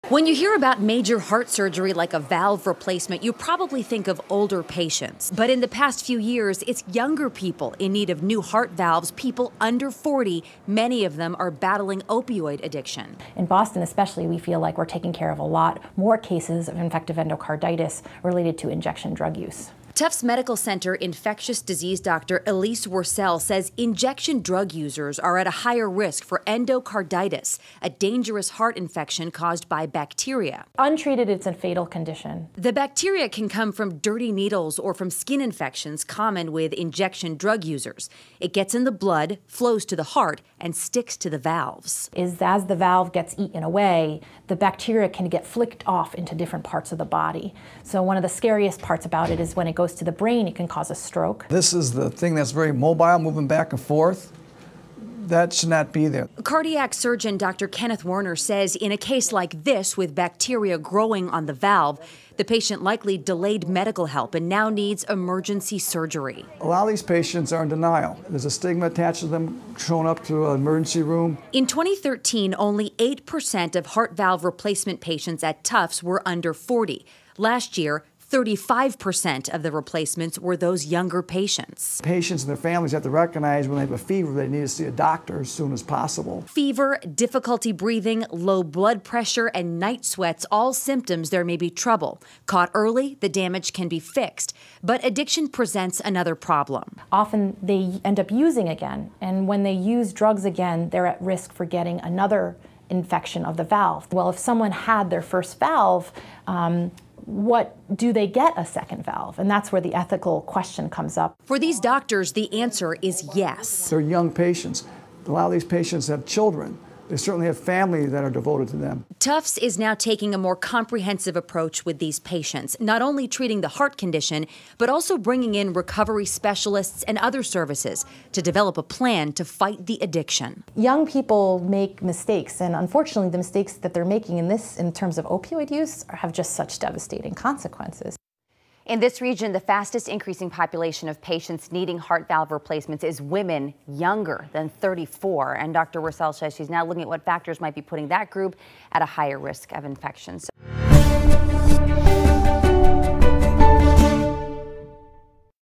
When you hear about major heart surgery like a valve replacement, you probably think of older patients. But in the past few years, it's younger people in need of new heart valves, people under 40. Many of them are battling opioid addiction. In Boston especially, we feel like we're taking care of a lot more cases of infective endocarditis related to injection drug use. Tufts Medical Center infectious disease doctor Elise Worcel says injection drug users are at a higher risk for endocarditis, a dangerous heart infection caused by bacteria. Untreated, it's a fatal condition. The bacteria can come from dirty needles or from skin infections common with injection drug users. It gets in the blood, flows to the heart, and sticks to the valves. As the valve gets eaten away, the bacteria can get flicked off into different parts of the body. So one of the scariest parts about it is when it goes to the brain, it can cause a stroke. This is the thing that's very mobile, moving back and forth. That should not be there. Cardiac surgeon Dr. Kenneth Werner says in a case like this with bacteria growing on the valve, the patient likely delayed medical help and now needs emergency surgery. A lot of these patients are in denial. There's a stigma attached to them showing up to an emergency room. In 2013, only 8% of heart valve replacement patients at Tufts were under 40. Last year, 35% of the replacements were those younger patients. Patients and their families have to recognize when they have a fever, they need to see a doctor as soon as possible. Fever, difficulty breathing, low blood pressure, and night sweats, all symptoms there may be trouble. Caught early, the damage can be fixed. But addiction presents another problem. Often they end up using again, and when they use drugs again, they're at risk for getting another infection of the valve. Well, if someone had their first valve, what do they get a second valve? And that's where the ethical question comes up. For these doctors, the answer is yes. They're young patients. A lot of these patients have children. They certainly have families that are devoted to them. Tufts is now taking a more comprehensive approach with these patients, not only treating the heart condition, but also bringing in recovery specialists and other services to develop a plan to fight the addiction. Young people make mistakes, and unfortunately the mistakes that they're making in terms of opioid use have just such devastating consequences. In this region, the fastest increasing population of patients needing heart valve replacements is women younger than 34. And Dr. Worcel says she's now looking at what factors might be putting that group at a higher risk of infections.